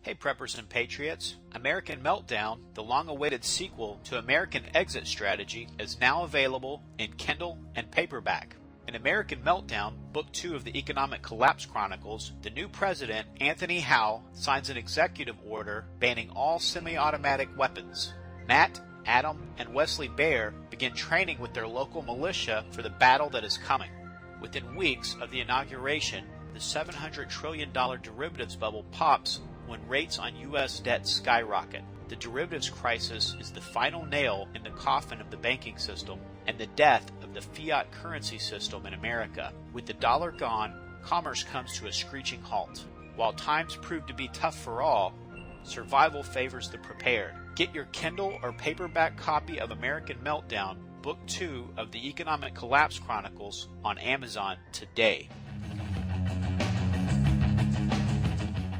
Hey preppers and patriots, American Meltdown, the long-awaited sequel to American Exit Strategy, is now available in Kindle and paperback. In American Meltdown, Book 2 of the Economic Collapse Chronicles, the new president, Anthony Howe, signs an executive order banning all semi-automatic weapons. Matt, Adam, and Wesley Baer begin training with their local militia for the battle that is coming. Within weeks of the inauguration, the $700 trillion derivatives bubble pops when rates on U.S. debt skyrocket. The derivatives crisis is the final nail in the coffin of the banking system and the death of the fiat currency system in America. With the dollar gone, commerce comes to a screeching halt. While times prove to be tough for all, survival favors the prepared. Get your Kindle or paperback copy of American Meltdown, Book 2 of the Economic Collapse Chronicles on Amazon today.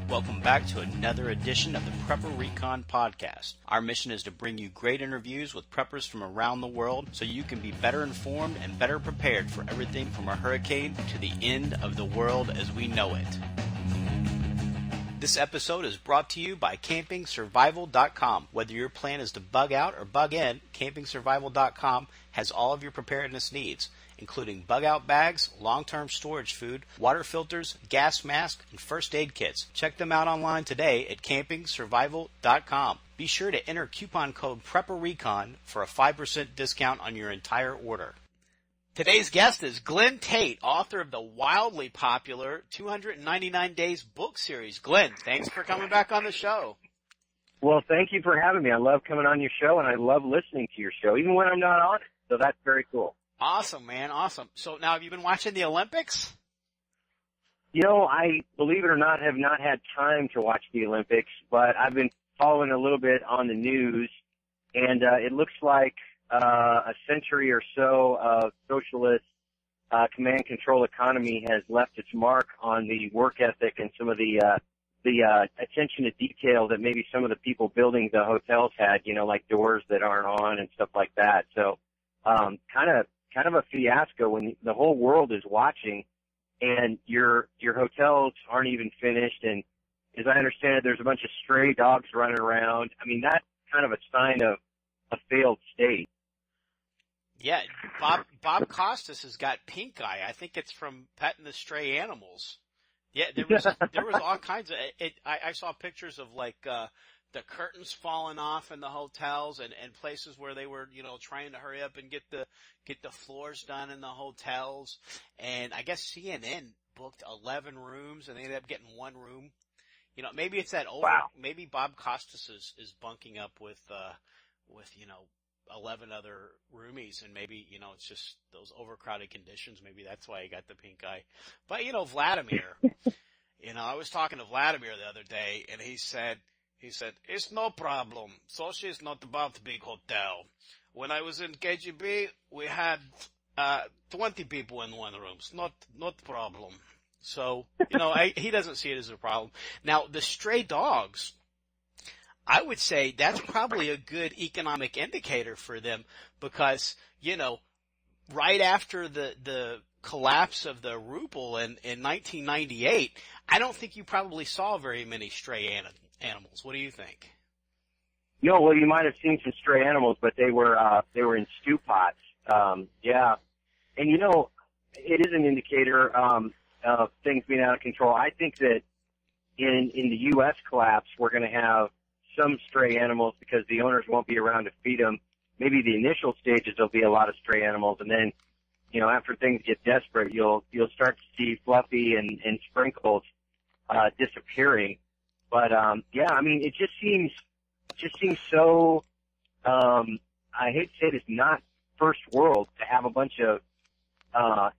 Welcome back to another edition of the Prepper Recon Podcast. Our mission is to bring you great interviews with preppers from around the world so you can be better informed and better prepared for everything from a hurricane to the end of the world as we know it. This episode is brought to you by CampingSurvival.com. Whether your plan is to bug out or bug in, CampingSurvival.com has all of your preparedness needs, including bug-out bags, long-term storage food, water filters, gas masks, and first aid kits. Check them out online today at CampingSurvival.com. Be sure to enter coupon code PrepperRecon for a 5% discount on your entire order. Today's guest is Glen Tate, author of the wildly popular 299 Days book series. Glen, thanks for coming back on the show. Well, thank you for having me. I love coming on your show, and I love listening to your show, even when I'm not on it. So that's very cool. Awesome, man. Awesome. So now have you been watching the Olympics? You know, I, believe it or not, have not had time to watch the Olympics, but I've been following a little bit on the news, and it looks like a century or so of socialist command control economy has left its mark on the work ethic and some of the attention to detail that maybe some of the people building the hotels had, you know, like doors that aren't on and stuff like that. So kind of a fiasco when the whole world is watching and your hotels aren't even finished. And as I understand it, there's a bunch of stray dogs running around. I mean, that's kind of a sign of a failed state. Yeah, Bob Costas has got pink eye. I think it's from petting the stray animals. Yeah, there was all kinds of it. I saw pictures of like the curtains falling off in the hotels and places where they were, you know, trying to hurry up and get the floors done in the hotels. And I guess CNN booked 11 rooms and they ended up getting one room. You know, maybe it's that maybe Bob Costas is bunking up with you know 11 other roomies, and maybe, you know, it's just those overcrowded conditions. Maybe that's why he got the pink eye. But, you know, Vladimir, you know, I was talking to Vladimir the other day, and he said, it's no problem. Sochi is not about the big hotel. When I was in KGB, we had 20 people in one room. It's not problem. So, you know, he doesn't see it as a problem. Now, the stray dogs, I would say that's probably a good economic indicator for them because, you know, right after the collapse of the ruble in 1998, I don't think you probably saw very many stray animals. What do you think? No, well, you might have seen some stray animals, but they were in stew pots. Yeah. And, you know, it is an indicator of things being out of control. I think that in the U.S. collapse, we're going to have some stray animals because the owners won't be around to feed them. Maybe the initial stages there'll be a lot of stray animals, and then, you know, after things get desperate, you'll start to see Fluffy and Sprinkles disappearing. But yeah, I mean, it just seems so. I hate to say this, not first world to have a bunch of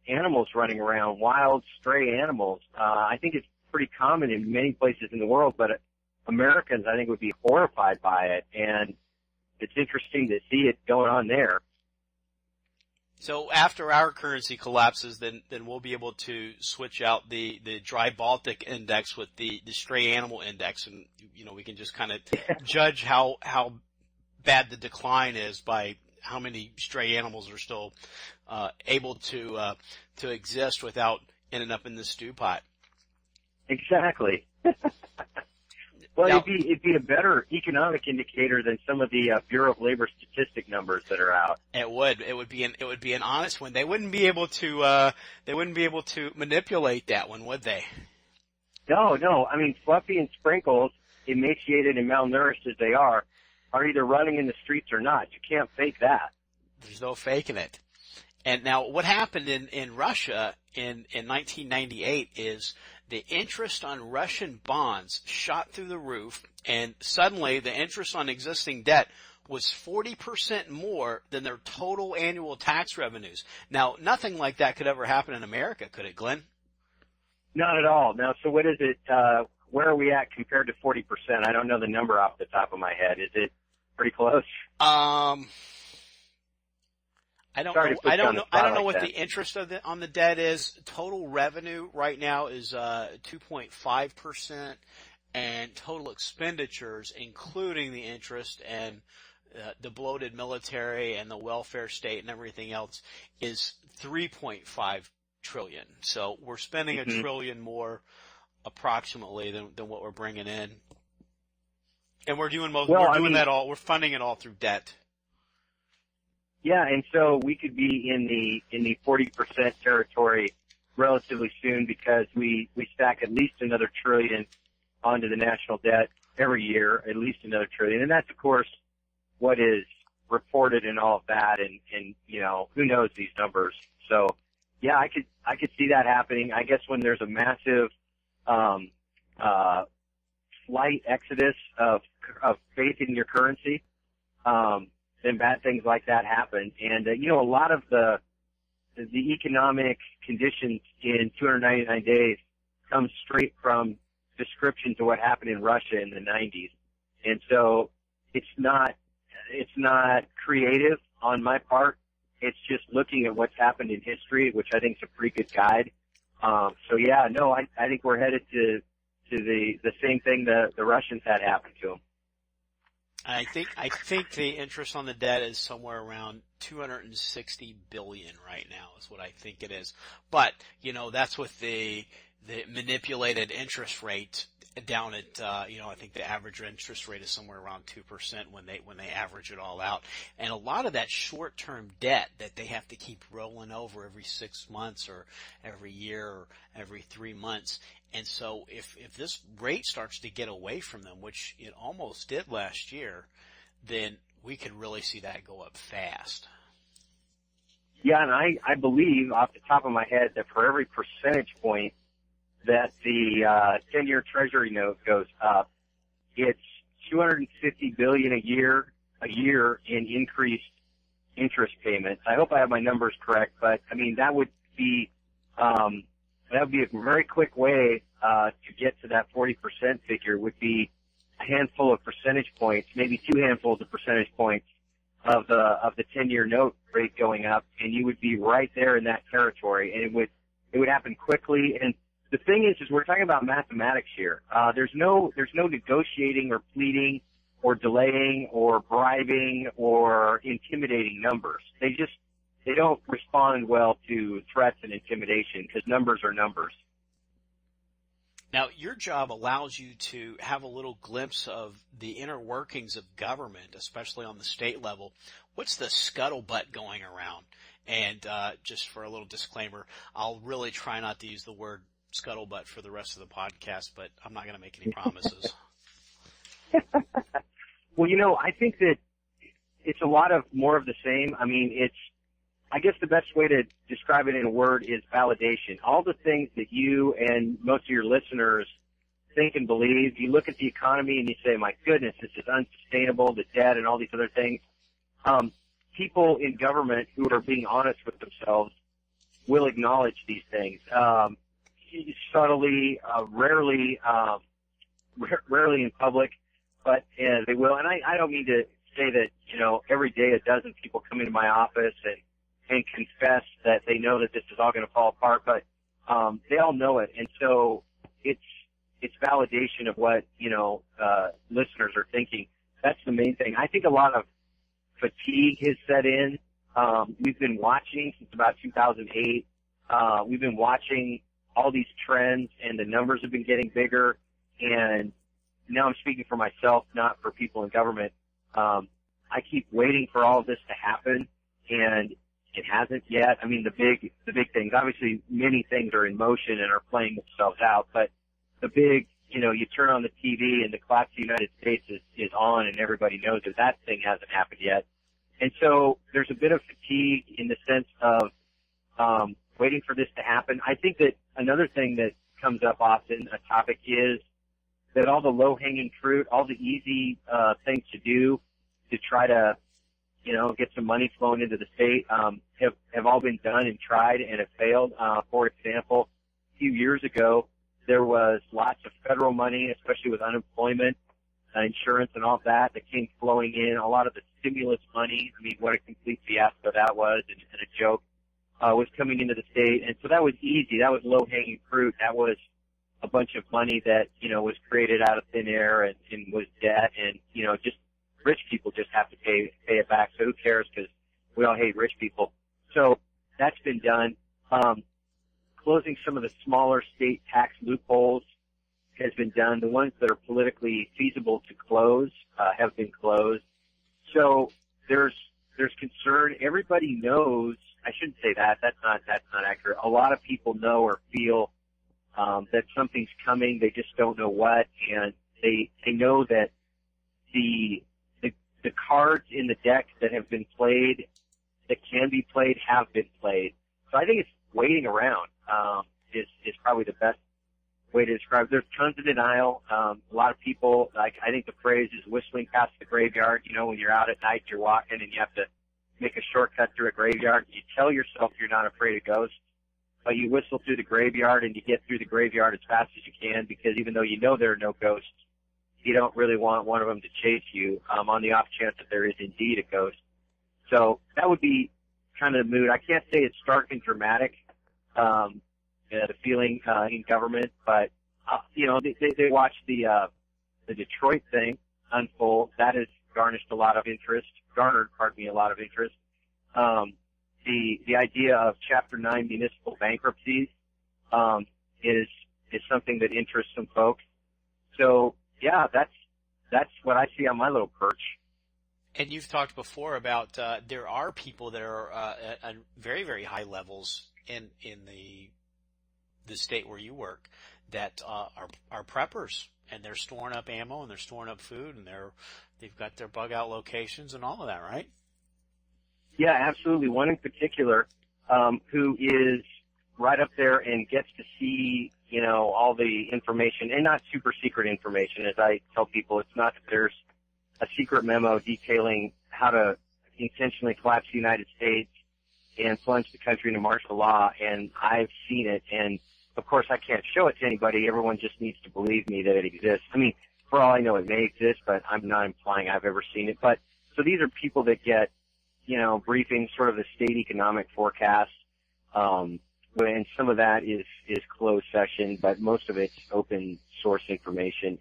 animals running around, wild stray animals. I think it's pretty common in many places in the world, but Americans, I think, would be horrified by it, and it's interesting to see it going on there. So after our currency collapses, then we'll be able to switch out the dry Baltic index with the stray animal index, and, you know, we can just kind of judge how bad the decline is by how many stray animals are still able to exist without ending up in the stew pot. Exactly. Well, Now, it'd be a better economic indicator than some of the Bureau of Labor statistic numbers that are out. it would be an honest one. They wouldn't be able to manipulate that one, would they? No. I mean, Fluffy and Sprinkles, emaciated and malnourished as they are either running in the streets or not. You can't fake that. There's no faking it. And now what happened in Russia in 1998 is the interest on Russian bonds shot through the roof, and suddenly the interest on existing debt was 40% more than their total annual tax revenues. Now, nothing like that could ever happen in America, could it, Glenn? Not at all. Now, so what is it, where are we at compared to 40%? I don't know the number off the top of my head. Is it pretty close? I don't know what the interest on the debt is. Total revenue right now is 2.5%, and total expenditures, including the interest and the bloated military and the welfare state and everything else, is 3.5 trillion. So we're spending a trillion more approximately than what we're bringing in, and we're funding it all through debt. Yeah, and so we could be in the 40% territory relatively soon because we stack at least another trillion onto the national debt every year, at least another trillion. And that's, of course, what is reported and all of that. And you know, who knows these numbers. So, yeah, I could see that happening. I guess when there's a massive slight exodus of faith in your currency, then bad things like that happen. And, you know, a lot of the economic conditions in 299 days come straight from descriptions of what happened in Russia in the 90s. And so it's not creative on my part. It's just looking at what's happened in history, which I think is a pretty good guide. So yeah, no, I think we're headed to the same thing the Russians had happen to them. I think the interest on the debt is somewhere around 260 billion right now is what I think it is. But, you know, that's with the manipulated interest rate down at, I think the average interest rate is somewhere around 2% when they average it all out. And a lot of that short-term debt that they have to keep rolling over every 6 months or every year or every 3 months. And so if this rate starts to get away from them, which it almost did last year, then we could really see that go up fast. Yeah, and I believe off the top of my head that for every percentage point that the 10-year Treasury note goes up, it's $250 billion a year in increased interest payments. I hope I have my numbers correct, but I mean that would be a very quick way to get to that 40% figure. Would be a handful of percentage points, maybe 2 handfuls of percentage points of the 10-year note rate going up, and you would be right there in that territory, and it would happen quickly. And the thing is we're talking about mathematics here. There's no negotiating or pleading or delaying or bribing or intimidating numbers. They don't respond well to threats and intimidation because numbers are numbers. Now, your job allows you to have a little glimpse of the inner workings of government, especially on the state level. What's the scuttlebutt going around? And just for a little disclaimer, I'll really try not to use the word scuttlebutt for the rest of the podcast, but I'm not going to make any promises. Well, you know, I think that it's a lot of more of the same. I mean, I guess the best way to describe it in a word is validation. All the things that you and most of your listeners think and believe, you look at the economy and you say, my goodness, this is unsustainable, the debt and all these other things. People in government who are being honest with themselves will acknowledge these things. Subtly, rarely in public, but they will. And I don't mean to say that, you know, every day a dozen people come into my office and confess that they know that this is all going to fall apart, but they all know it. And so it's validation of what, you know, listeners are thinking. That's the main thing. I think a lot of fatigue has set in. We've been watching since about 2008. We've been watching all these trends, and the numbers have been getting bigger, and now I'm speaking for myself, not for people in government. I keep waiting for all of this to happen, and it hasn't yet. I mean, the big things, obviously many things are in motion and are playing themselves out, but the big, you turn on the TV and the collapse of the United States is on and everybody knows that thing hasn't happened yet. And so there's a bit of fatigue in the sense of, waiting for this to happen. I think that another thing that comes up often, a topic, is that all the low-hanging fruit, all the easy, things to do to try to, get some money flowing into the state, have all been done and tried and have failed. For example, a few years ago, there was lots of federal money, especially with unemployment, insurance and all that came flowing in. A lot of the stimulus money, I mean, what a complete fiasco that was and a joke, was coming into the state. And so that was easy. That was low-hanging fruit. That was a bunch of money that, was created out of thin air and was debt and, just rich people just have to pay it back. So who cares, because we all hate rich people. So that's been done. Closing some of the smaller state tax loopholes has been done. The ones that are politically feasible to close have been closed. So there's concern. Everybody knows. I shouldn't say that. That's not accurate. A lot of people know or feel that something's coming. They just don't know what, and they know that the cards in the deck that have been played, that can be played, have been played. So I think it's waiting around is probably the best way to describe it. There's tons of denial. A lot of people, I think the phrase is whistling past the graveyard. When you're out at night, you're walking and you have to make a shortcut through a graveyard. You tell yourself you're not afraid of ghosts, but you whistle through the graveyard and you get through the graveyard as fast as you can, because even though there are no ghosts, you don't really want one of them to chase you on the off chance that there is indeed a ghost. So that would be kind of the mood. I can't say it's stark and dramatic, the feeling in government, but they watch the Detroit thing unfold. That has garnered a lot of interest. The idea of Chapter 9 municipal bankruptcies is something that interests some folks. So yeah, that's what I see on my little perch. And you've talked before about there are people that are at very, very high levels in the state where you work that are preppers, and they're storing up ammo and they're storing up food, and they've got their bug out locations and all of that, right? Yeah, absolutely. One in particular who is right up there and gets to see, all the information, and not super secret information. As I tell people, it's not that there's a secret memo detailing how to intentionally collapse the United States and plunge the country into martial law, and I've seen it, and of course I can't show it to anybody. Everyone just needs to believe me that it exists. I mean, for all I know, it may exist, but I'm not implying I've ever seen it. But so these are people that get, briefings, sort of the state economic forecast, and some of that is closed session, but most of it's open source information.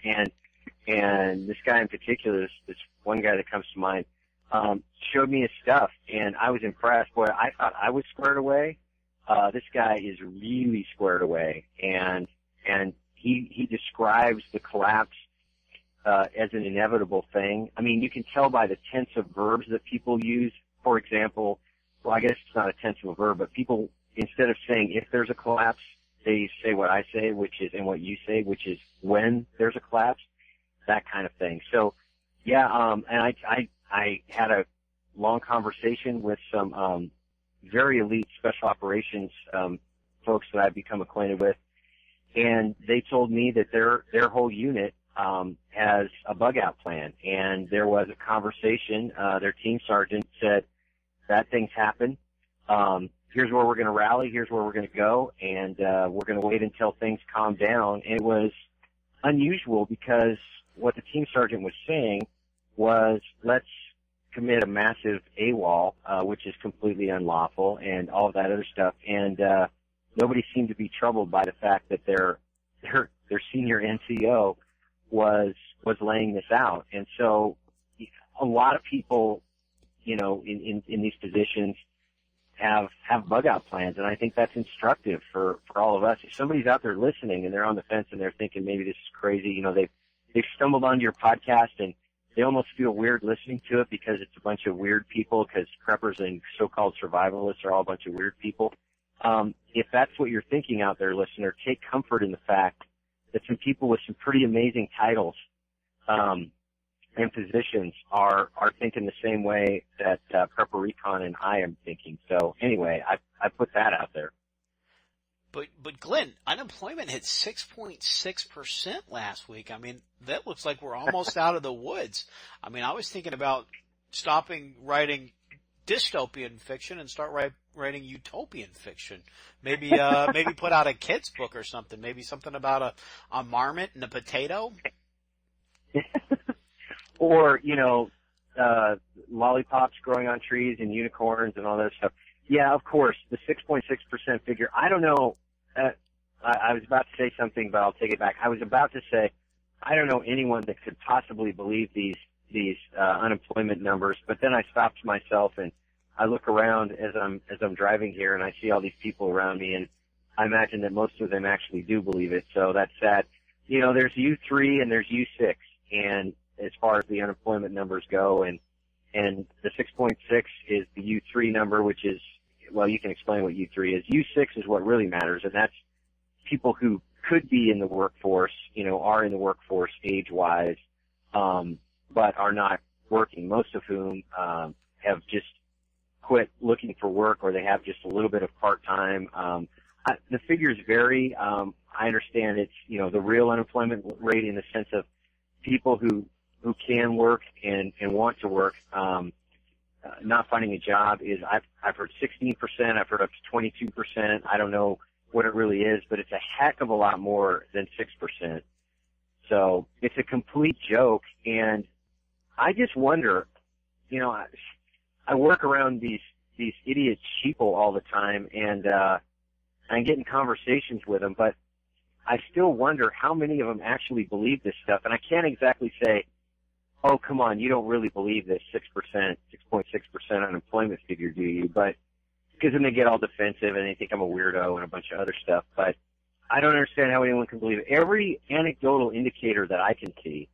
And this guy in particular, this one guy that comes to mind, showed me his stuff, and I was impressed. Boy, I thought I was squared away. This guy is really squared away, and he describes the collapse as an inevitable thing. I mean, you can tell by the tense of verbs that people use. For example, well, I guess it's not a tense of a verb, but people, instead of saying if there's a collapse, they say what I say, and what you say, which is when there's a collapse, that kind of thing. So, yeah, and I had a long conversation with some very elite special operations folks that I've become acquainted with, and they told me that their whole unit has a bug out plan. And there was a conversation. Their team sergeant said, "Bad things happen. Here's where we're going to rally. Here's where we're going to go, and we're going to wait until things calm down." And it was unusual because what the team sergeant was saying was, let's commit a massive AWOL, which is completely unlawful, and all of that other stuff. And nobody seemed to be troubled by the fact that their senior NCO was laying this out. And so a lot of people, in these positions have bug out plans, and I think that's instructive for all of us. If somebody's out there listening and they're on the fence and they're thinking maybe this is crazy, they've stumbled onto your podcast and they almost feel weird listening to it because it's a bunch of weird people, because preppers and so-called survivalists are all a bunch of weird people. If that's what you're thinking out there, listener, take comfort in the fact that some people with some pretty amazing titles and positions are thinking the same way that Prepper Recon and I am thinking. So anyway, I put that out there. But Glenn, unemployment hit 6.6% last week. I mean, that looks like we're almost out of the woods. I mean, I was thinking about stopping writing dystopian fiction and start writing utopian fiction. Maybe put out a kid's book or something. Maybe something about a marmot and a potato. Or, lollipops growing on trees and unicorns and all that stuff. Yeah, of course, the 6.6% figure. I don't know. I was about to say something, but I'll take it back. I was about to say, I don't know anyone that could possibly believe these unemployment numbers. But then I stopped myself and I look around as I'm driving here, and I see all these people around me, and I imagine that most of them actually do believe it. So that's sad. There's U3 and there's U6, and as far as the unemployment numbers go, and the 6.6 is the U3 number, which is, well, you can explain what U3 is. U6 is what really matters, and that's people who could be in the workforce, are in the workforce age-wise, but are not working, most of whom have just quit looking for work, or they have just a little bit of part-time. The figures vary. I understand it's, the real unemployment rate in the sense of people who can work and want to work, not finding a job is, I've heard 16%, I've heard up to 22%. I don't know what it really is, but it's a heck of a lot more than 6%. So it's a complete joke, and I just wonder, I work around these idiot sheeple all the time, and I get in conversations with them, but I still wonder how many of them actually believe this stuff. And I can't exactly say, oh, come on, you don't really believe this 6.6% unemployment figure, do you? But because then they get all defensive and they think I'm a weirdo and a bunch of other stuff. But I don't understand how anyone can believe it. Every anecdotal indicator that I can see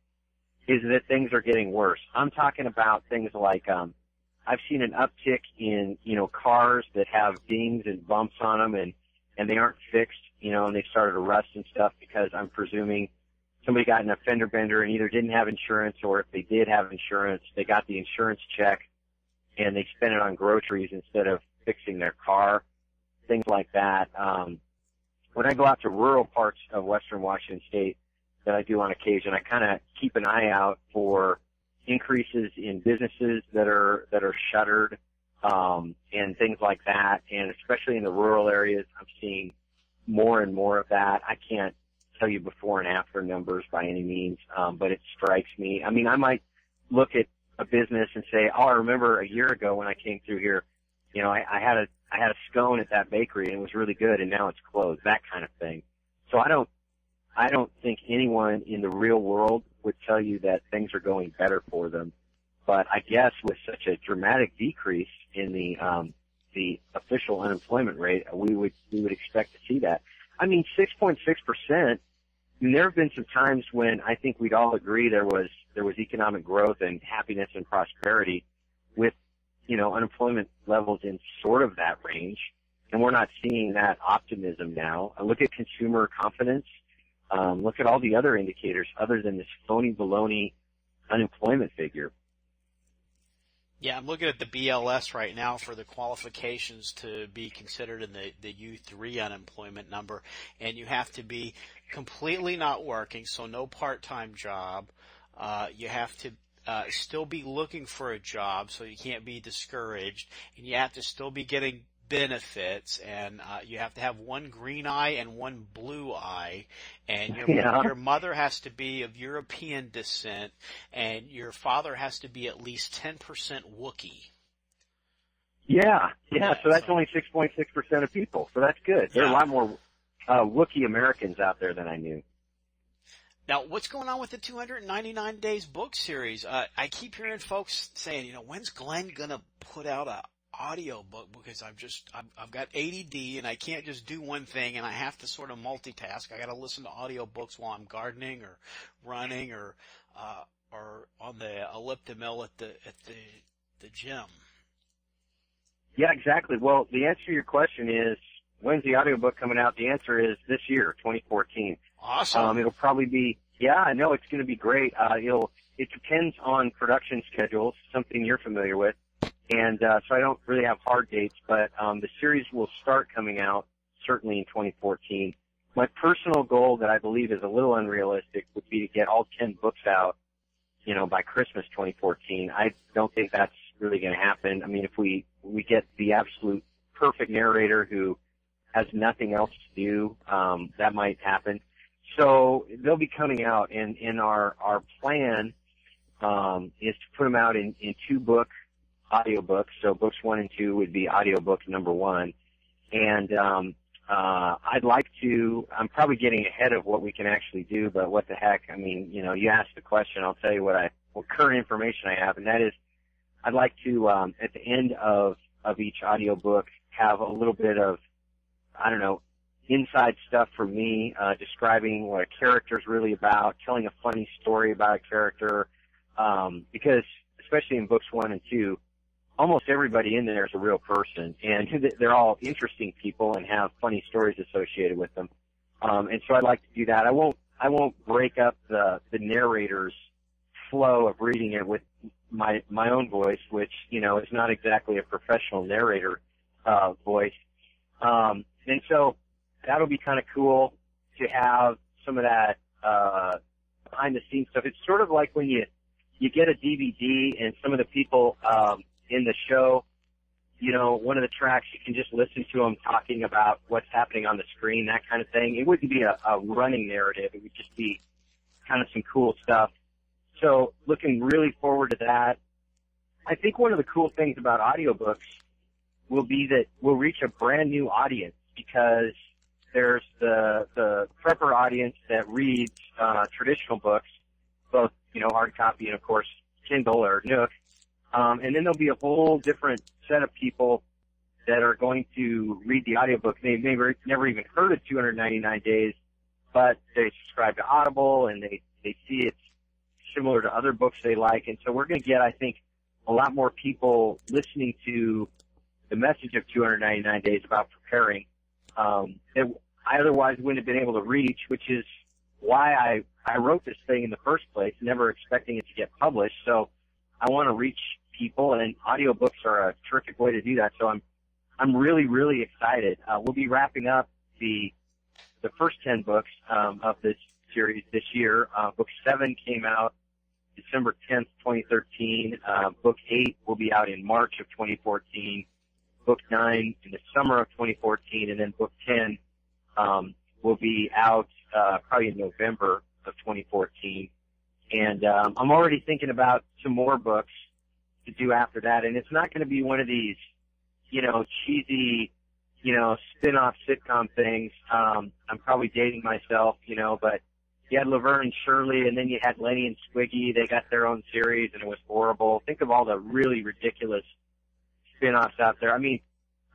is that things are getting worse. I'm talking about things like I've seen an uptick in, cars that have dings and bumps on them and they aren't fixed, and they started to rust and stuff, because I'm presuming somebody got in a fender bender and either didn't have insurance, or if they did have insurance, they got the insurance check and they spent it on groceries instead of fixing their car, things like that. When I go out to rural parts of western Washington State that I do on occasion, I kind of keep an eye out for increases in businesses that are shuttered, and things like that. And especially in the rural areas, I'm seeing more and more of that. I can't tell you before and after numbers by any means, but it strikes me. I mean, I might look at a business and say, oh, I remember a year ago when I came through here, I had a scone at that bakery and it was really good, and now it's closed, that kind of thing. So I don't think anyone in the real world would tell you that things are going better for them. But I guess with such a dramatic decrease in the official unemployment rate, we would expect to see that. I mean, 6.6%. There have been some times when I think we'd all agree there was economic growth and happiness and prosperity, with unemployment levels in sort of that range, and we're not seeing that optimism now. Look at consumer confidence. Look at all the other indicators other than this phony baloney unemployment figure. Yeah, I'm looking at the BLS right now for the qualifications to be considered in the U3 unemployment number, and you have to be completely not working, so no part-time job. You have to still be looking for a job, so you can't be discouraged, and you have to still be getting benefits, and you have to have one green eye and one blue eye, and your mother has to be of European descent, and your father has to be at least 10% Wookiee. Yeah. So that's only 6.6% of people. So that's good. There are a lot more Wookiee Americans out there than I knew. Now, what's going on with the 299 Days book series? I keep hearing folks saying, when's Glenn going to put out a audiobook because I've got ADD and I can't just do one thing and I have to sort of multitask. I got to listen to audiobooks while I'm gardening or running or on the elliptical at the gym. Yeah, exactly. Well, the answer to your question is, when's the audiobook coming out? The answer is this year, 2014. Awesome. It'll probably be, yeah, I know it's going to be great. It depends on production schedules, something you're familiar with. And, so I don't really have hard dates, but, the series will start coming out certainly in 2014. My personal goal that I believe is a little unrealistic would be to get all 10 books out, by Christmas 2014. I don't think that's really going to happen. I mean, if we get the absolute perfect narrator who has nothing else to do, that might happen. So they'll be coming out, and our plan is to put them out in 2-book audiobooks. So books 1 and 2 would be audiobook number 1. And I'd like to, I'm probably getting ahead of what we can actually do, but what the heck, I mean, you asked the question, I'll tell you what current information I have, and that is I'd like to, at the end of each audiobook have a little bit of, I don't know, inside stuff from me, describing what a character is really about, telling a funny story about a character, because especially in books 1 and 2, almost everybody in there is a real person, and they're all interesting people and have funny stories associated with them. And so I'd like to do that. I won't break up the narrator's flow of reading it with my own voice, which, is not exactly a professional narrator, voice. And so that'll be kind of cool to have some of that, behind the scenes stuff. It's sort of like when you get a DVD and some of the people, in the show, one of the tracks, you can just listen to them talking about what's happening on the screen, that kind of thing. It wouldn't be a running narrative. It would just be kind of some cool stuff. So looking really forward to that. I think one of the cool things about audiobooks will be that we'll reach a brand new audience, because there's the prepper audience that reads, traditional books, both, hard copy and of course Kindle or Nook. And then there'll be a whole different set of people that are going to read the audiobook. They've never even heard of 299 Days, but they subscribe to Audible and they see it's similar to other books they like. And so we're going to get, I think, a lot more people listening to the message of 299 Days about preparing, that I otherwise wouldn't have been able to reach, which is why I wrote this thing in the first place, never expecting it to get published. So I want to reach people, and audiobooks are a terrific way to do that. So I'm really, really excited. We'll be wrapping up the first 10 books, of this series this year. Book 7 came out December 10th, 2013. Book 8 will be out in March of 2014. Book 9 in the summer of 2014, and then book 10, will be out, probably in November of 2014. And, I'm already thinking about some more books to do after that. And it's not going to be one of these, cheesy, spin-off sitcom things. I'm probably dating myself, but you had Laverne and Shirley, and then you had Lenny and Squiggy. They got their own series, and it was horrible. Think of all the really ridiculous spin-offs out there. I mean,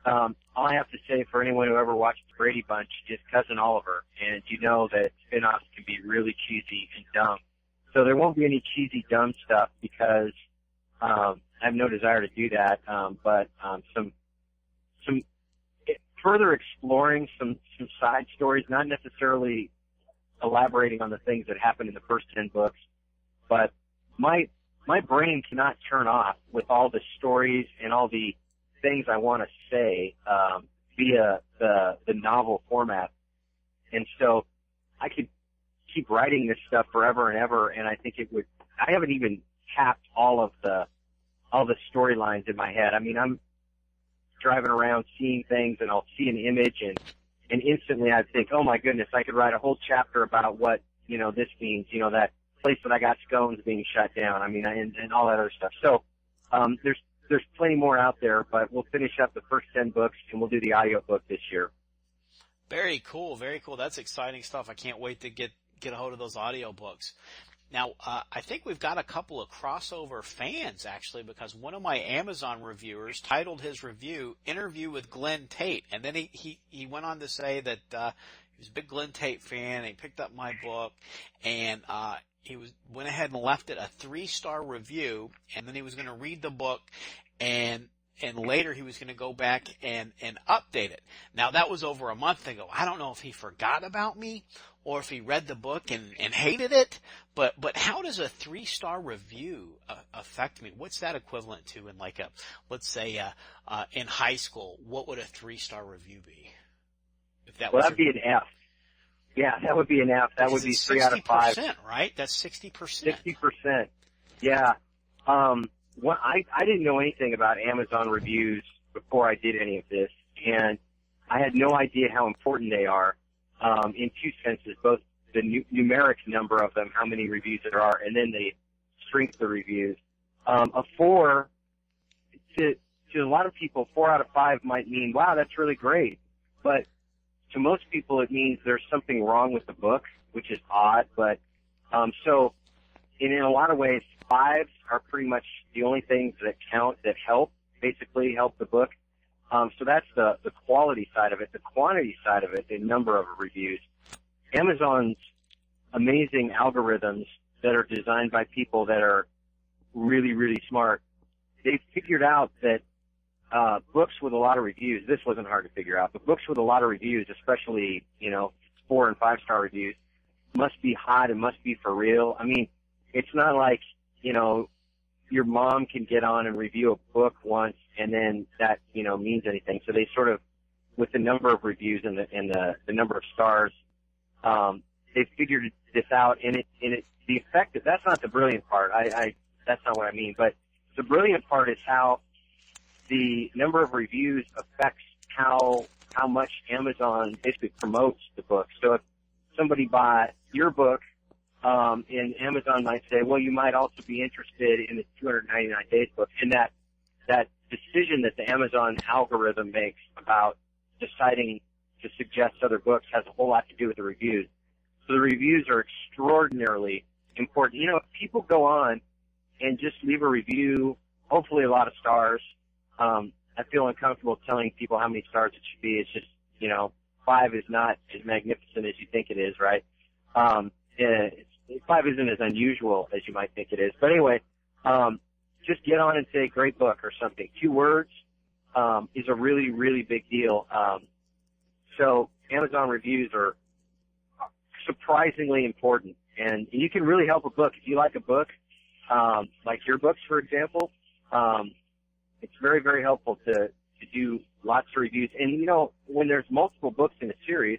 all I have to say for anyone who ever watched the Brady Bunch is Cousin Oliver, and you know that spin-offs can be really cheesy and dumb. So there won't be any cheesy, dumb stuff because I have no desire to do that. But some further exploring some side stories, not necessarily elaborating on the things that happened in the first 10 books, but my brain cannot turn off with all the stories and all the things I want to say via the novel format. And so I could keep writing this stuff forever and ever, and I think it would. I haven't even tapped all the storylines in my head. I mean, I'm driving around seeing things, and I'll see an image, and instantly I'd think, oh my goodness, I could write a whole chapter about what this means. That place that I got scones being shut down. I mean, and all that other stuff. So there's plenty more out there, but we'll finish up the first 10 books, and we'll do the audiobook this year. Very cool, very cool. That's exciting stuff. I can't wait to get a hold of those audiobooks. Now, I think we've got a couple of crossover fans, actually, because one of my Amazon reviewers titled his review, Interview with Glen Tate. And then he went on to say that he was a big Glen Tate fan, and he picked up my book, and went ahead and left it a 3-star review, and then he was going to read the book, and later he was going to go back and update it. Now, that was over a month ago. I don't know if he forgot about me or if he read the book and hated it, but how does a 3-star review affect me? What's that equivalent to in like let's say, in high school? What would a 3-star review be? If that was that'd be an F. Yeah, that would be an F. That would be 3 out of 5. 60%, right? That's 60%. 60%. Yeah. I didn't know anything about Amazon reviews before I did any of this, and I had no idea how important they are in two senses, both the numeric number of them, how many reviews there are, and then the strength of the reviews. A 4, to a lot of people, 4 out of 5 might mean, wow, that's really great. But to most people, it means there's something wrong with the book, which is odd. But so in a lot of ways, 5s are pretty much the only things that count, that basically help the book. So that's the quality side of it. The quantity side of it, the number of reviews. Amazon's amazing algorithms that are designed by people that are really, really smart. They've figured out that books with a lot of reviews, this wasn't hard to figure out, but books with a lot of reviews, especially, 4 and 5-star reviews, must be hot and must be for real. I mean, it's not like, your mom can get on and review a book once and then that, means anything. So they sort of, with the number of reviews and the number of stars, they figured this out, and the effect, that's not the brilliant part. That's not what I mean, but the brilliant part is how the number of reviews affects how much Amazon basically promotes the book. So if somebody bought your book, and Amazon might say, well, you might also be interested in the 299 Days book, and that decision that the Amazon algorithm makes about deciding to suggest other books has a whole lot to do with the reviews. So the reviews are extraordinarily important. If people go on and just leave a review, hopefully a lot of stars, I feel uncomfortable telling people how many stars it should be. It's just, 5 is not as magnificent as you think it is, right? 5 isn't as unusual as you might think it is. But anyway, just get on and say great book or something. 2 words is a really, really big deal. So Amazon reviews are surprisingly important, and you can really help a book. If you like a book, like your books, for example, it's very, very helpful to do lots of reviews. And, when there's multiple books in a series,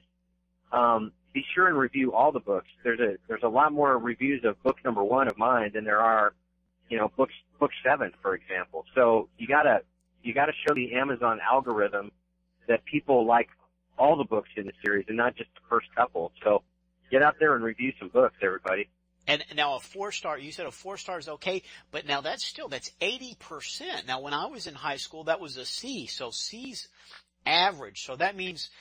be sure and review all the books. There's a lot more reviews of book number 1 of mine than there are, book 7, for example. So you gotta show the Amazon algorithm that people like all the books in the series and not just the first couple. So get out there and review some books, everybody. And now a 4-star, you said a 4-star is okay, but now that's 80%. Now when I was in high school, that was a C, so C's average. So that means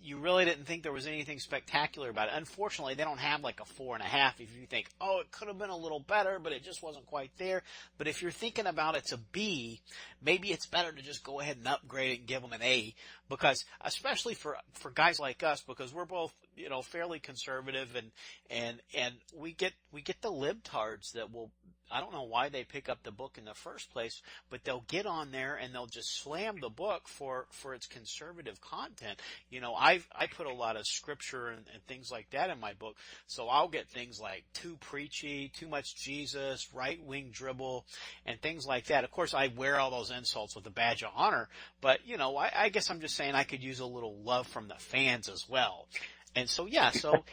you really didn't think there was anything spectacular about it. Unfortunately, they don't have like a 4.5 if you think, oh, it could have been a little better, but it just wasn't quite there. But if you're thinking about it's a B, maybe it's better to just go ahead and upgrade it and give them an A, because especially for guys like us, because we're both, fairly conservative and we get the libtards that will, I don't know why they pick up the book in the first place, but they'll get on there and they'll just slam the book for its conservative content. I put a lot of scripture and things like that in my book, so I'll get things like too preachy, too much Jesus, right-wing dribble, and things like that. Of course, I wear all those insults with a badge of honor, but, I guess I'm just saying I could use a little love from the fans as well. And so,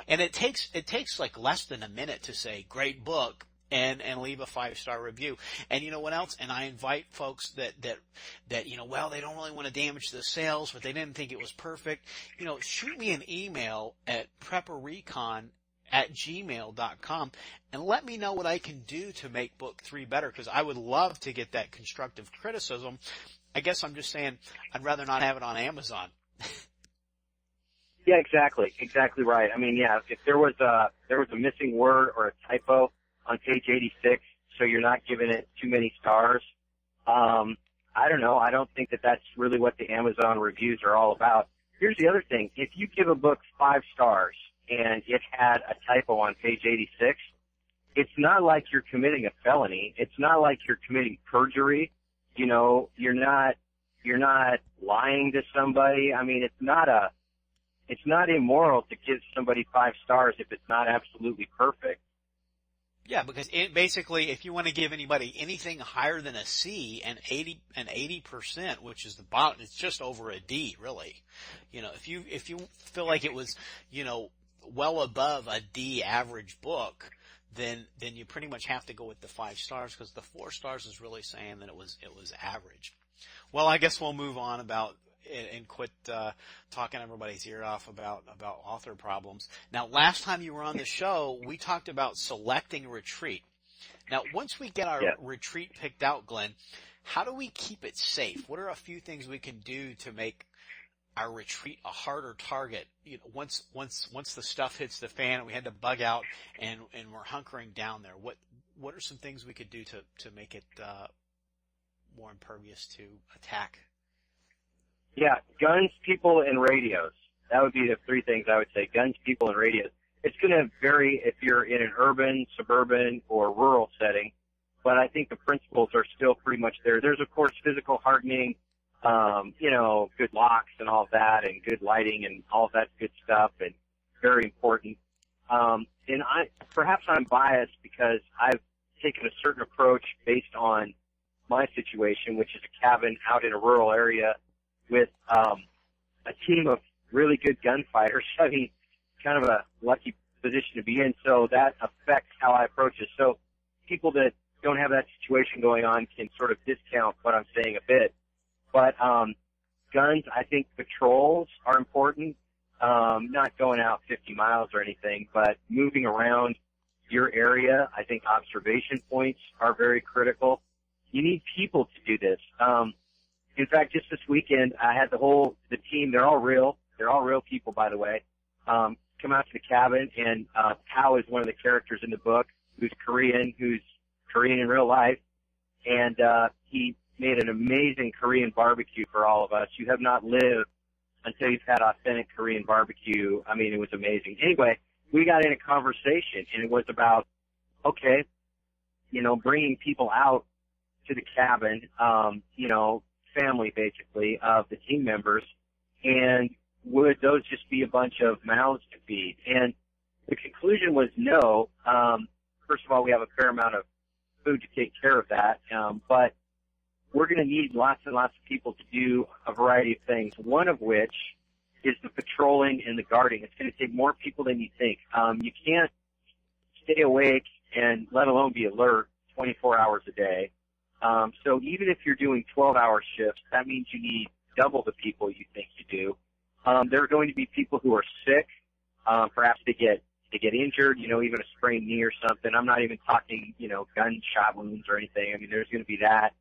and it takes like less than a minute to say, great book, and leave a 5-star review. And you know what else? And I invite folks that, well, they don't really want to damage the sales, but they didn't think it was perfect. Shoot me an email at prepperrecon@gmail.com and let me know what I can do to make book 3 better, because I would love to get that constructive criticism. I guess I'm just saying I'd rather not have it on Amazon. Yeah, exactly right. I mean, yeah, if there was a missing word or a typo on page 86, so you're not giving it too many stars. I don't know. I don't think that that's really what the Amazon reviews are all about. Here's the other thing. If you give a book 5 stars and it had a typo on page 86, it's not like you're committing a felony. It's not like you're committing perjury. You know, you're not lying to somebody. I mean, it's not immoral to give somebody 5 stars if it's not absolutely perfect. Yeah, because basically, if you want to give anybody anything higher than a C and 80%, which is the bottom, it's just over a D, really. You know, if you feel like it was, you know, well above a D average book, then you pretty much have to go with the 5 stars, because the 4 stars is really saying that it was average. Well, I guess we'll move on and quit talking everybody's ear off about author problems. Now, last time you were on the show, we talked about selecting a retreat. Now, once we get our retreat picked out, Glenn, how do we keep it safe? What are a few things we can do to make our retreat a harder target? You know, once the stuff hits the fan and we had to bug out and we're hunkering down there, what are some things we could do to make it more impervious to attack? Yeah, guns, people, and radios. That would be the 3 things I would say. Guns, people, and radios. It's going to vary if you're in an urban, suburban, or rural setting, but I think the principles are still pretty much there. There's, of course, physical hardening, you know, good locks and all that, and good lighting and all that good stuff, and very important. And perhaps I'm biased because I've taken a certain approach based on my situation, which is a cabin out in a rural area with a team of really good gunfighters. I mean, kind of a lucky position to be in, so that affects how I approach it. So people that don't have that situation going on can sort of discount what I'm saying a bit. But guns, I think patrols are important, not going out 50 miles or anything, but moving around your area. I think observation points are very critical. You need people to do this. In fact, just this weekend, I had the team, they're all real people, by the way, come out to the cabin, and Tao is one of the characters in the book who's Korean in real life, and he made an amazing Korean barbecue for all of us. You have not lived until you've had authentic Korean barbecue. I mean, it was amazing. Anyway, we got in a conversation, and it was about, okay, you know, bringing people out to the cabin, you know, family basically of the team members, and would those just be a bunch of mouths to feed? And the conclusion was no. First of all, we have a fair amount of food to take care of that, but we're going to need lots and lots of people to do a variety of things, one of which is the patrolling and the guarding. It's going to take more people than you think. You can't stay awake and let alone be alert 24 hours a day. So even if you're doing 12-hour shifts, that means you need double the people you think you do. There are going to be people who are sick. Perhaps they get injured, you know, even a sprained knee or something. I'm not even talking, you know, gunshot wounds or anything. I mean, there's going to be that.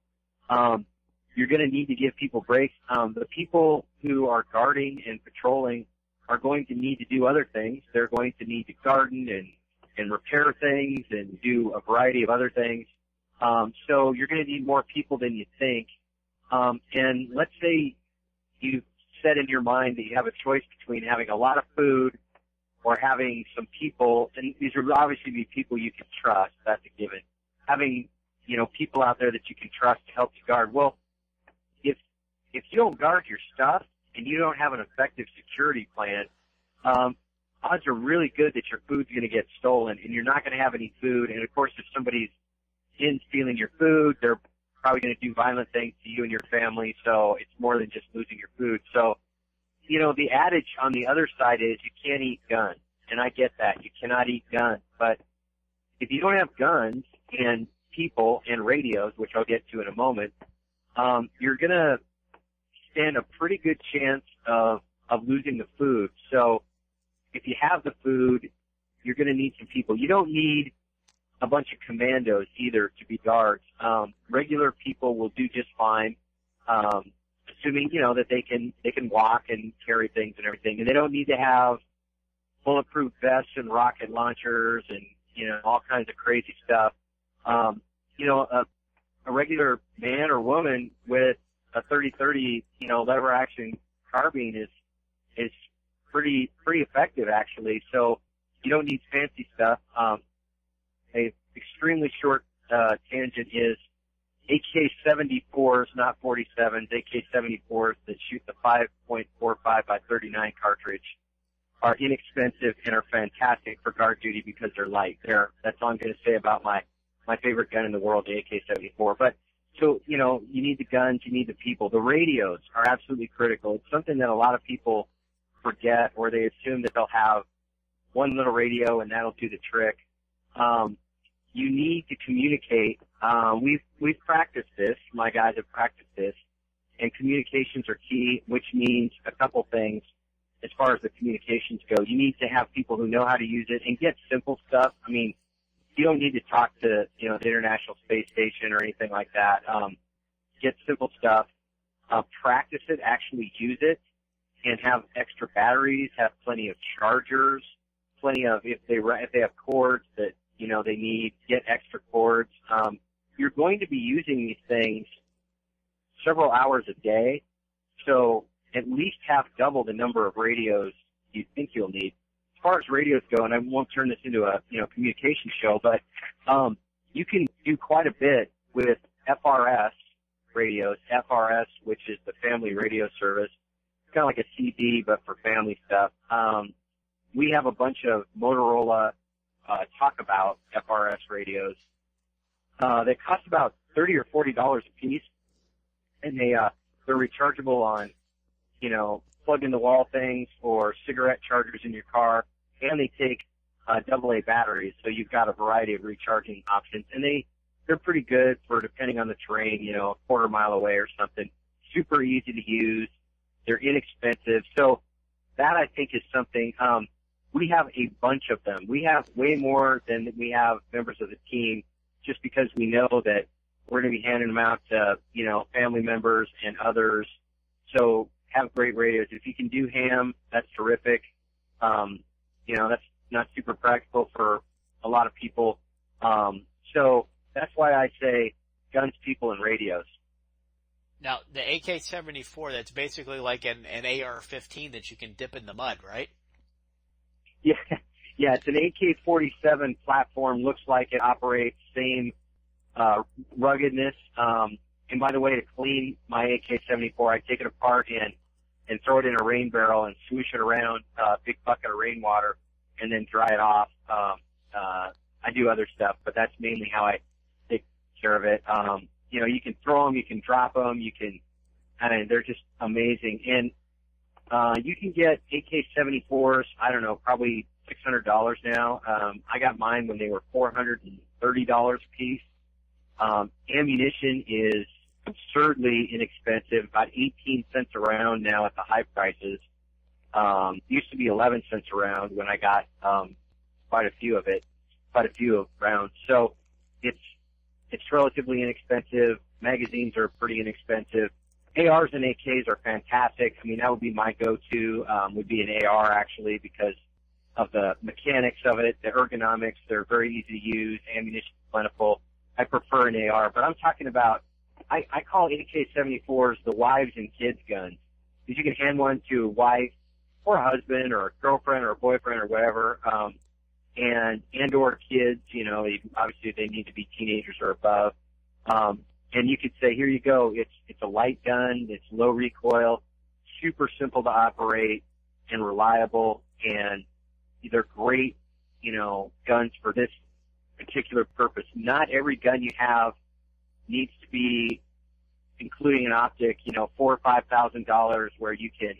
You're going to need to give people breaks. The people who are guarding and patrolling are going to need to do other things. They're going to need to garden and repair things and do a variety of other things. So you're going to need more people than you think. And let's say you set in your mind that you have a choice between having a lot of food or having some people, and these would obviously be people you can trust. That's a given. Having, you know, people out there that you can trust to help you guard. Well, if you don't guard your stuff and you don't have an effective security plan, odds are really good that your food's going to get stolen and you're not going to have any food. And of course, if somebody's in stealing your food, they're probably going to do violent things to you and your family. So it's more than just losing your food. So, you know, the adage on the other side is you can't eat guns. And I get that. You cannot eat guns. But if you don't have guns and people and radios, which I'll get to in a moment, you're going to stand a pretty good chance of losing the food. So if you have the food, you're going to need some people. You don't need a bunch of commandos either to be guards. Regular people will do just fine, assuming, that they can walk and carry things and everything. And they don't need to have bulletproof vests and rocket launchers and, all kinds of crazy stuff. A regular man or woman with a 30-30, lever action carbine is pretty effective, actually. So you don't need fancy stuff. A extremely short tangent is AK-74s, not 47s, AK-74s that shoot the 5.45 by 39 cartridge are inexpensive and are fantastic for guard duty because they're light. That's all I'm going to say about my favorite gun in the world, the AK-74. But so, you need the guns, you need the people. The radios are absolutely critical. It's something that a lot of people forget, or they assume that they'll have one little radio and that'll do the trick. You need to communicate. We've practiced this. My guys have practiced this, and communications are key, which means a couple things as far as the communications go. You need to have people who know how to use it and get simple stuff. I mean, you don't need to talk to, the International Space Station or anything like that. Get simple stuff. Practice it, actually use it, and have extra batteries, have plenty of chargers, plenty of, if they have cords that, they need, get extra cords. You're going to be using these things several hours a day, so at least have double the number of radios you think you'll need. As far as radios go, and I won't turn this into a, communication show, but, you can do quite a bit with FRS radios. FRS, which is the Family Radio Service. It's kind of like a CD, but for family stuff. We have a bunch of Motorola, talk about FRS radios. They cost about $30 or $40 a piece, and they're rechargeable on, plug in the wall things or cigarette chargers in your car, and they take AA batteries, so you've got a variety of recharging options, and they're pretty good for, depending on the terrain, a quarter mile away or something. Super easy to use. They're inexpensive. So that, I think, is something. We have a bunch of them. We have way more than we have members of the team, just because we know that we're going to be handing them out to, family members and others. So have great radios. If you can do ham, that's terrific. That's not super practical for a lot of people. So that's why I say guns, people, and radios. Now, the AK-74, that's basically like an AR-15 that you can dip in the mud, right? Yeah, it's an AK-47 platform. Looks like it operates same ruggedness. And by the way, to clean my AK-74, I take it apart and throw it in a rain barrel and swoosh it around a big bucket of rainwater and then dry it off. I do other stuff, but that's mainly how I take care of it. You can throw them, you can drop them, they're just amazing. And you can get AK-74s, I don't know, probably $600 now. I got mine when they were $430 a piece. Ammunition is absurdly inexpensive, about 18 cents a round now at the high prices. Used to be 11 cents a round when I got quite a few rounds. So it's relatively inexpensive. Magazines are pretty inexpensive. ARs and AKs are fantastic. I mean, that would be my go-to, would be an AR actually, because of the mechanics of it, the ergonomics. They're very easy to use. Ammunition is plentiful. I prefer an AR, but I'm talking about, I call AK-74s the wives and kids guns, because you can hand one to a wife or a husband or a girlfriend or a boyfriend or whatever, and or kids, obviously they need to be teenagers or above. And you could say, here you go. It's a light gun. It's low recoil, super simple to operate and reliable. And they're great, guns for this particular purpose. Not every gun you have needs to be including an optic, $4,000 or $5,000 where you can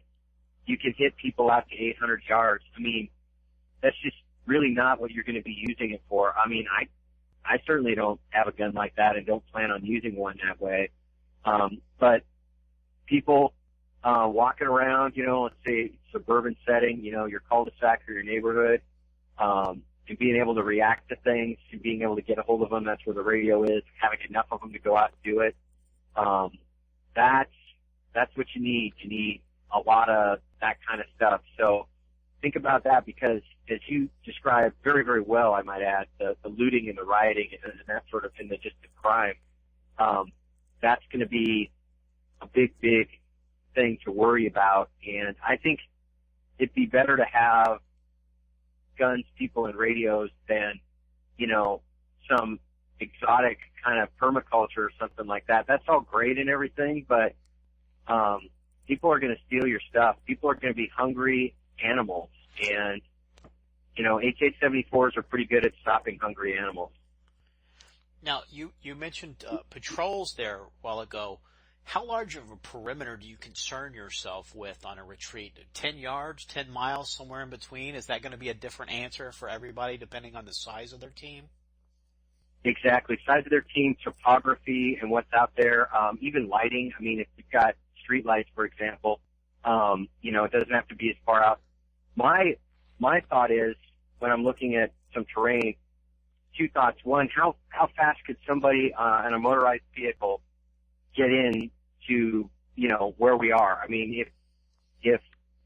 hit people out to 800 yards. I mean, that's just really not what you're going to be using it for. I mean, I certainly don't have a gun like that and don't plan on using one that way. But people, walking around, let's say suburban setting, your cul-de-sac or your neighborhood, and being able to react to things and being able to get a hold of them. That's where the radio is, having enough of them to go out and do it. That's That's what you need. You need a lot of that kind of stuff. So think about that, because as you described very, very well, I might add, the looting and the rioting and that sort of thing, just the crime, that's going to be a big, big thing to worry about. And I think it'd be better to have guns, people, and radios than, some exotic kind of permaculture or something like that. That's all great and everything, but people are going to steal your stuff. People are going to be hungry animals. And, AK-74s are pretty good at stopping hungry animals. Now, you mentioned patrols there a while ago. How large of a perimeter do you concern yourself with on a retreat? 10 yards, 10 miles, somewhere in between? Is that going to be a different answer for everybody depending on the size of their team? Exactly. Size of their team, topography, and what's out there, even lighting. I mean, if you've got street lights, for example, it doesn't have to be as far out. My thought is, when I'm looking at some terrain, two thoughts. One, how fast could somebody on a motorized vehicle get in to, where we are? I mean, if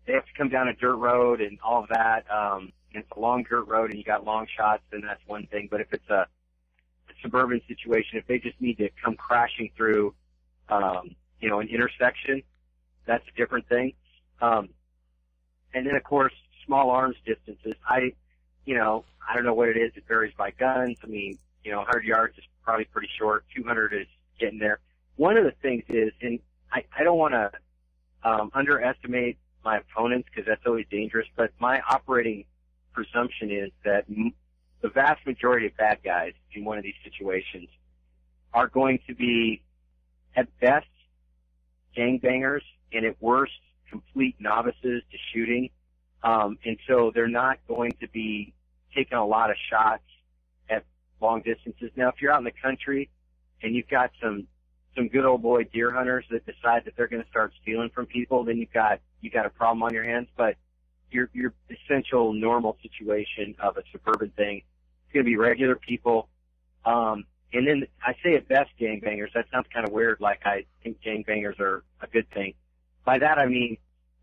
they have to come down a dirt road and all of that, and it's a long dirt road and you got long shots, then that's one thing. But if it's a suburban situation, if they just need to come crashing through, an intersection, that's a different thing. And then, of course, small arms distances. I don't know what it is. It varies by guns. I mean, 100 yards is probably pretty short. 200 is getting there. One of the things is, and I don't want to underestimate my opponents, because that's always dangerous, but my operating presumption is that the vast majority of bad guys in one of these situations are going to be, at best, gangbangers, and at worst, complete novices to shooting. And so they're not going to be taking a lot of shots at long distances. Now, if you're out in the country and you've got some good old boy deer hunters that decide that they're going to start stealing from people, then you got a problem on your hands. But your essential normal situation of a suburban thing, it's going to be regular people. And then I say at best gangbangers. That sounds kind of weird, like I think gangbangers are a good thing. By that I mean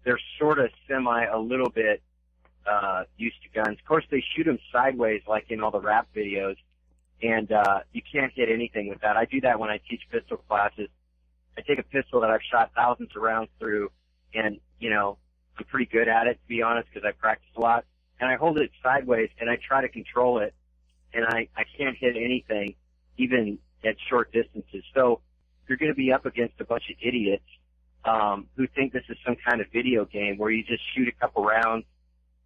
they're sort of a little bit used to guns. Of course, they shoot them sideways like in all the rap videos, and you can't hit anything with that. I do that when I teach pistol classes. I take a pistol that I've shot thousands of rounds through, and, I'm pretty good at it, to be honest, because I practice a lot, and I hold it sideways, and I try to control it, and I can't hit anything, even at short distances. So you're going to be up against a bunch of idiots who think this is some kind of video game where you just shoot a couple rounds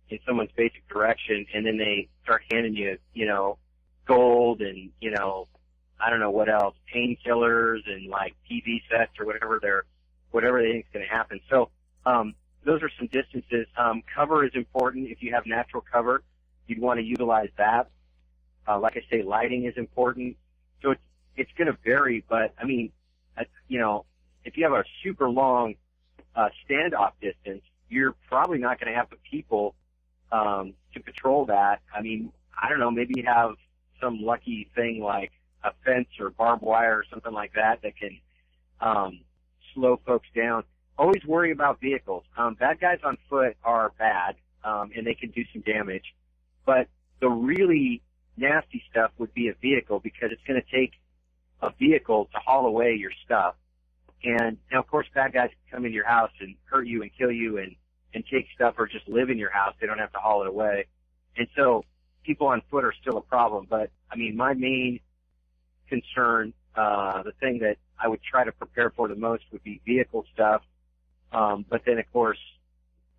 in someone's basic direction, and then they start handing you, gold and, I don't know what else, painkillers and like TV sets or whatever they think is going to happen. So, those are some distances. Cover is important. If you have natural cover, you'd want to utilize that. Like I say, lighting is important. So it's going to vary, but I mean, if you have a super long, standoff distance, you're probably not going to have the people, to patrol that. I mean, I don't know, maybe you have some lucky thing like a fence or barbed wire or something like that can slow folks down. Always worry about vehicles. Bad guys on foot are bad, and they can do some damage. But the really nasty stuff would be a vehicle, because it's going to take a vehicle to haul away your stuff. And now, of course, bad guys can come into your house and hurt you and kill you and take stuff, or just live in your house. They don't have to haul it away. And so people on foot are still a problem. But, I mean, my main concern, the thing that I would try to prepare for the most would be vehicle stuff. But then, of course,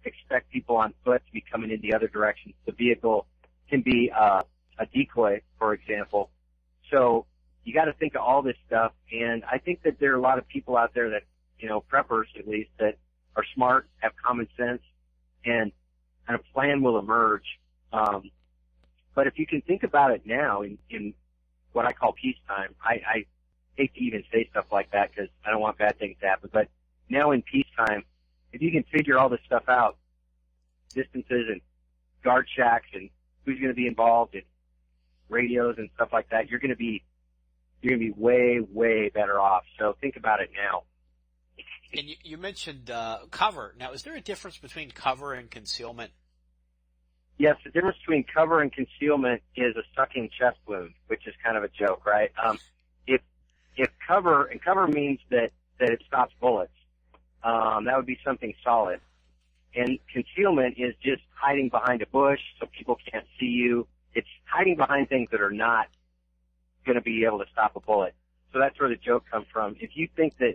expect people on foot to be coming in the other direction. The vehicle can be a decoy, for example. So you got to think of all this stuff. And I think that there are a lot of people out there that, preppers at least, that are smart, have common sense, and a plan will emerge. But if you can think about it now in what I call peacetime, I hate to even say stuff like that because I don't want bad things to happen. But now in peacetime, if you can figure all this stuff out, distances and guard shacks and who's going to be involved and radios and stuff like that, you're going to be way, way better off. So think about it now. And you mentioned cover. Now, is there a difference between cover and concealment? Yes, the difference between cover and concealment is a sucking chest wound, which is kind of a joke, right? If cover, and cover means that it stops bullets, that would be something solid. And concealment is just hiding behind a bush so people can't see you. It's hiding behind things that are not going to be able to stop a bullet. So that's where the joke comes from. If you think that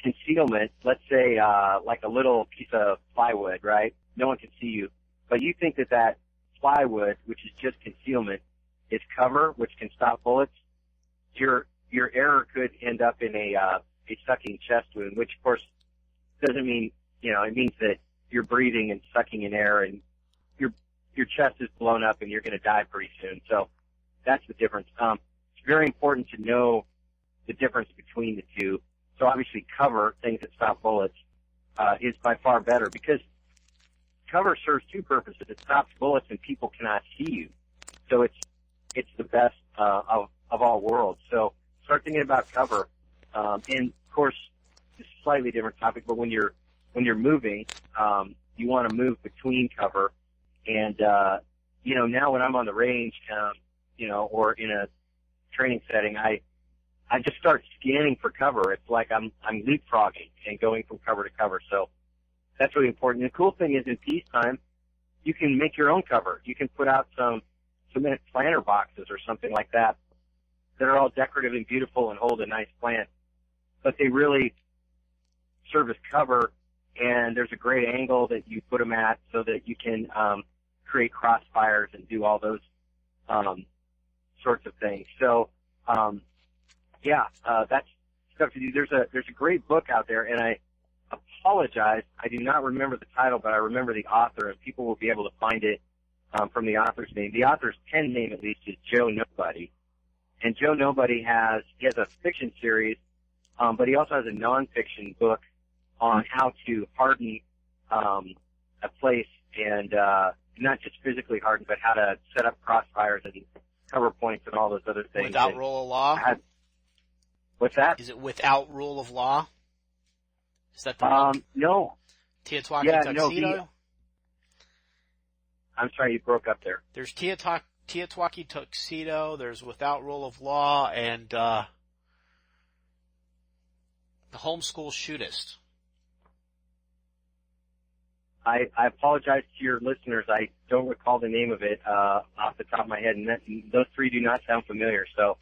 concealment, let's say like a little piece of plywood, right? No one can see you. But you think that plywood, which is just concealment, is cover, which can stop bullets, your error could end up in a sucking chest wound, which of course doesn't mean, it means that you're breathing and sucking in air and your chest is blown up and you're going to die pretty soon. So that's the difference. It's very important to know the difference between the two. So obviously cover, things that stop bullets, is by far better because cover serves two purposes. It stops bullets and people cannot see you. So it's the best of all worlds. So start thinking about cover. And of course, it's a slightly different topic, but when you're moving, you want to move between cover. And now when I'm on the range, or in a training setting, I just start scanning for cover. It's like I'm leapfrogging and going from cover to cover. So that's really important. And the cool thing is in peacetime, you can make your own cover. You can put out some cement planter boxes or something like that are all decorative and beautiful and hold a nice plant, but they really serve as cover. And there's a great angle that you put them at so that you can create crossfires and do all those sorts of things. So that's stuff to do. There's a great book out there, and I apologize, I do not remember the title, but I remember the author, and people will be able to find it from the author's name. The author's pen name, at least, is Joe Nobody. And Joe Nobody has a fiction series, but he also has a nonfiction book on how to harden a place and not just physically harden, but how to set up crossfires and cover points and all those other things. Without rule of law? What's that? Is it without rule of law? Is that the one? No. Teotihuacan Tuxedo? No, I'm sorry, you broke up there. There's Teotihuacan Tuxedo, there's Without Rule of Law, and The Homeschool Shootist. I apologize to your listeners. I don't recall the name of it off the top of my head, and those three do not sound familiar. So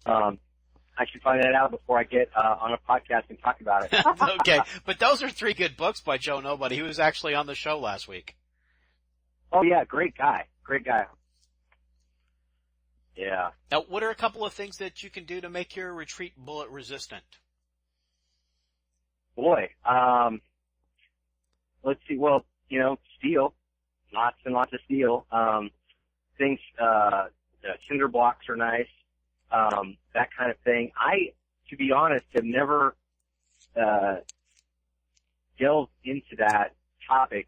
I should find that out before I get on a podcast and talk about it. Okay, but those are three good books by Joe Nobody. He was actually on the show last week. Oh, yeah, great guy. Great guy. Yeah. Now, what are a couple of things that you can do to make your retreat bullet resistant? Boy, let's see. Well, steel, lots and lots of steel. Things, cinder blocks are nice. That kind of thing. To be honest, have never delved into that topic.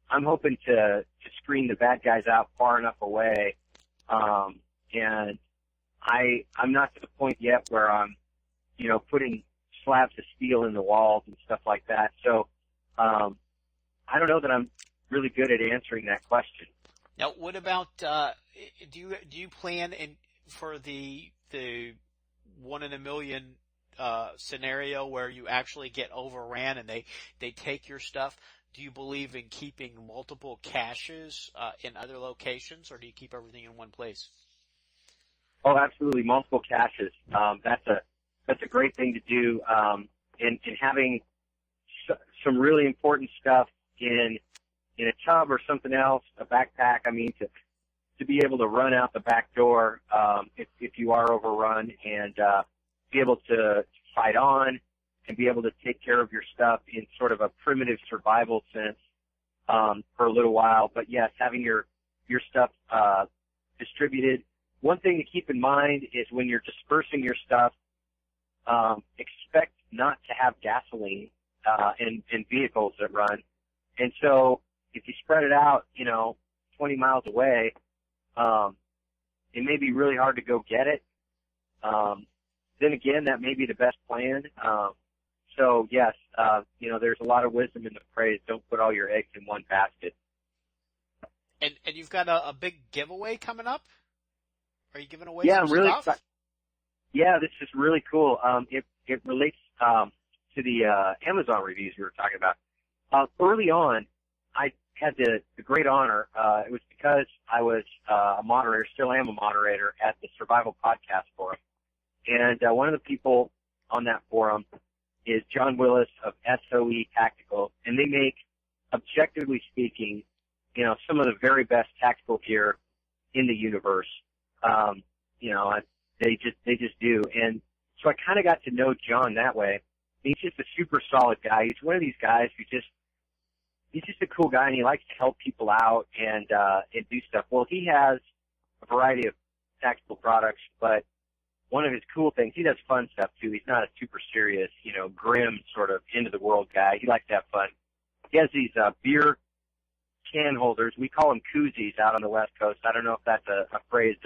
I'm hoping to screen the bad guys out far enough away, and I'm not to the point yet where I'm, putting slabs of steel in the walls and stuff like that. So, I don't know that I'm really good at answering that question. Now, what about, do you plan for the 1 in a million, scenario where you actually get overran and they take your stuff? Do you believe in keeping multiple caches, in other locations, or do you keep everything in one place? Oh, absolutely. Multiple caches. That's a great thing to do. And having some really important stuff in a tub or something else, a backpack. I mean, to be able to run out the back door, if you are overrun, and, be able to fight on and be able to take care of your stuff in sort of a primitive survival sense, for a little while. But yes, having your stuff, distributed. One thing to keep in mind is when you're dispersing your stuff, expect not to have gasoline, in vehicles that run. And so if you spread it out, 20 miles away, it may be really hard to go get it. Then again, that may be the best plan. so yes, there's a lot of wisdom in the phrase, don't put all your eggs in one basket. And you've got a big giveaway coming up? Are you giving away Yeah, some I'm really stuff? Yeah, this is really cool. It relates to the Amazon reviews we were talking about. Early on, I had the great honor. It was because I was a moderator, still am a moderator at the Survival Podcast Forum. And one of the people on that forum is John Willis of SOE Tactical, and they make, objectively speaking, some of the very best tactical gear in the universe. They just do. And so I kind of got to know John that way. He's just a super solid guy. He's one of these guys who he's just a cool guy, and he likes to help people out and do stuff. Well, he has a variety of tactical products, but one of his cool things, he does fun stuff too. He's not a super serious, grim sort of into the world guy. He likes to have fun. He has these beer can holders. We call them koozies out on the West Coast. I don't know if that's a phrase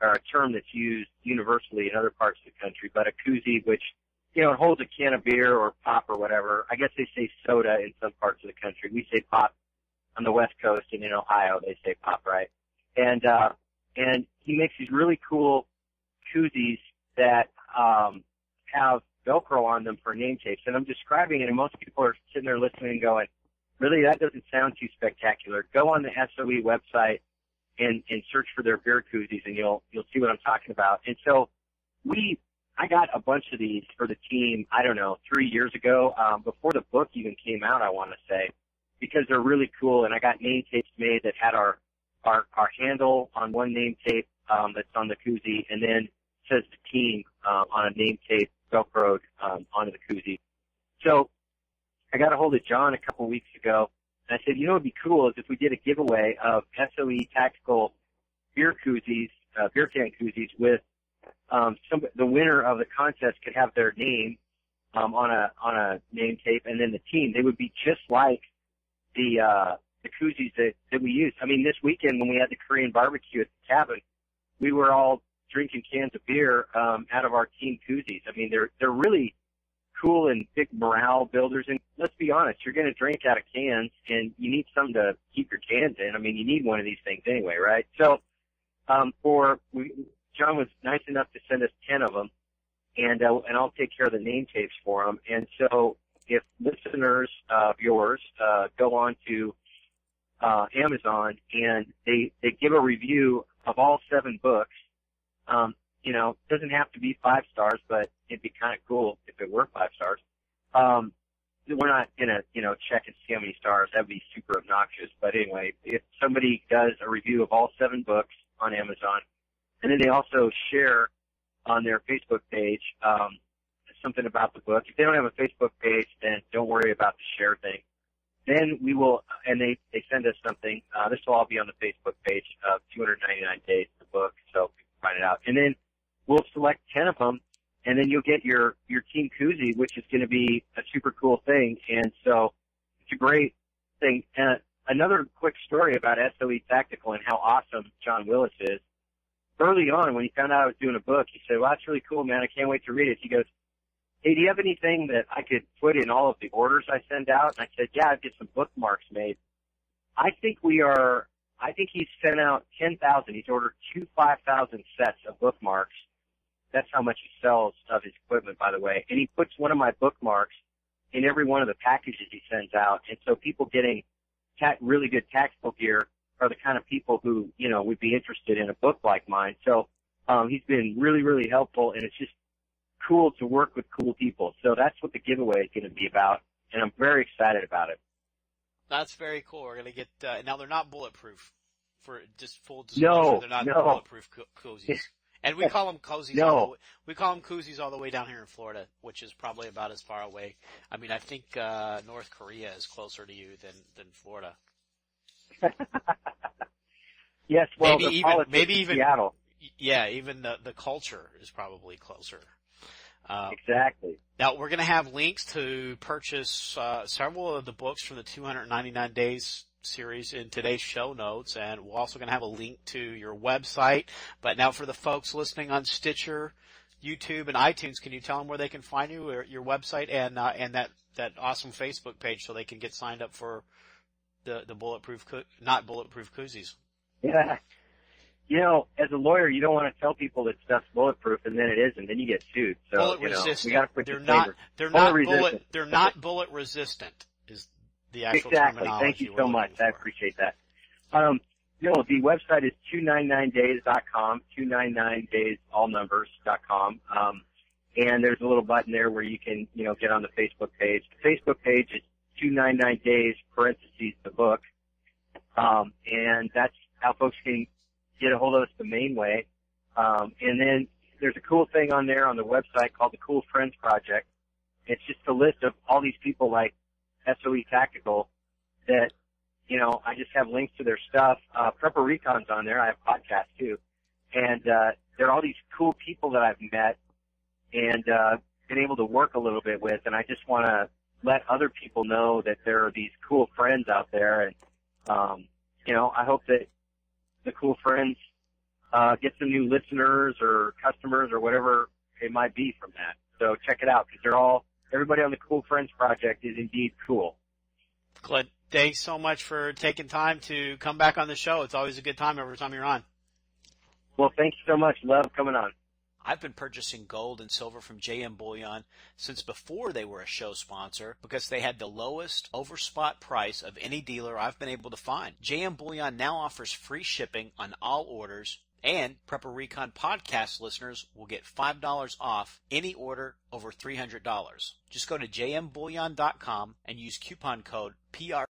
or a term that's used universally in other parts of the country, but a koozie, which, it holds a can of beer or pop or whatever. I guess they say soda in some parts of the country. We say pop on the West Coast, and in Ohio they say pop, right? And he makes these really cool koozies that have Velcro on them for name tapes. And I'm describing it, and most people are sitting there listening and going, really, that doesn't sound too spectacular. Go on the SOE website and search for their beer koozies, and you'll see what I'm talking about. And so I got a bunch of these for the team, I don't know, 3 years ago, before the book even came out, I want to say, because they're really cool. And I got name tapes made that had our handle on one name tape that's on the koozie, and then says the team on a name tape Velcroed onto the koozie. So I got a hold of John a couple weeks ago, and I said, what would be cool is if we did a giveaway of SOE Tactical beer koozies, beer can koozies with the winner of the contest could have their name on a name tape, and then the team. They would be just like the koozies that we use. I mean, this weekend when we had the Korean barbecue at the cabin, we were all drinking cans of beer out of our team koozies. I mean, they're really cool and big morale builders. And let's be honest, you're going to drink out of cans, and you need something to keep your cans in. I mean, you need one of these things anyway, right? So John was nice enough to send us 10 of them, and I'll take care of the name tapes for them. And so if listeners of yours go on to Amazon and they give a review of all 7 books, it doesn't have to be 5 stars, but it'd be kind of cool if it were 5 stars. We're not gonna, check and see how many stars. That'd be super obnoxious. But anyway, if somebody does a review of all 7 books on Amazon, and then they also share on their Facebook page something about the book. If they don't have a Facebook page, then don't worry about the share thing. Then we will, and they send us something. This will all be on the Facebook page of 299 Days, the book, so you can find it out. And then we'll select 10 of them, and then you'll get your team koozie, which is going to be a super cool thing. And so it's a great thing. Another quick story about SOE Tactical and how awesome John Willis is. Early on, when he found out I was doing a book, he said, well, that's really cool, man. I can't wait to read it. He goes, hey, do you have anything that I could put in all of the orders I send out? And I said, yeah, I'd get some bookmarks made. I think he's sent out 10,000. He's ordered 5,000 sets of bookmarks. That's how much he sells of his equipment, by the way. And he puts one of my bookmarks in every one of the packages he sends out. And so people getting really good tactical gear are the kind of people who, would be interested in a book like mine. So he's been really, really helpful, and it's just cool to work with cool people. So that's what the giveaway is going to be about, and I'm very excited about it. That's very cool. We're going to get now they're not bulletproof. For just full disclosure, they're not bulletproof koozies. And we call them koozies. We call them koozies all the way down here in Florida, which is probably about as far away. I mean, I think North Korea is closer to you than Florida. Yes, well, maybe even Seattle. Yeah, even the culture is probably closer. Exactly. Now we're going to have links to purchase several of the books from the 299 Days series in today's show notes, and we're also going to have a link to your website. But now for the folks listening on Stitcher, YouTube and iTunes, can you tell them where they can find you, or your website, and that awesome Facebook page, so they can get signed up for the not bulletproof koozies? Yeah. As a lawyer, you don't want to tell people that stuff's bulletproof and then it isn't, then you get sued. So, bullet resistant. we got to put they're disclaimers. they're not bullet resistant is the actual Exactly. terminology. Thank you so much. For. I appreciate that. The website is 299days.com, 299days, all numbers.com. And there's a little button there where you can, get on the Facebook page. The Facebook page is 299days, parentheses, the book. And that's how folks can get a hold of us the main way. And then there's a cool thing on there on the website called the Cool Friends Project. It's just a list of all these people like SOE Tactical that, I just have links to their stuff. Prepper Recon's on there. I have podcasts too. And, there are all these cool people that I've met and, been able to work a little bit with. And I just want to let other people know that there are these cool friends out there. And, I hope that the Cool Friends, get some new listeners or customers or whatever it might be from that. So check it out, because everybody on the Cool Friends Project is indeed cool. Glenn, thanks so much for taking time to come back on the show. It's always a good time every time you're on. Well, thank you so much. Love coming on. I've been purchasing gold and silver from JM Bullion since before they were a show sponsor, because they had the lowest over spot price of any dealer I've been able to find. JM Bullion now offers free shipping on all orders, and Prepper Recon podcast listeners will get $5 off any order over $300. Just go to jmbullion.com and use coupon code PR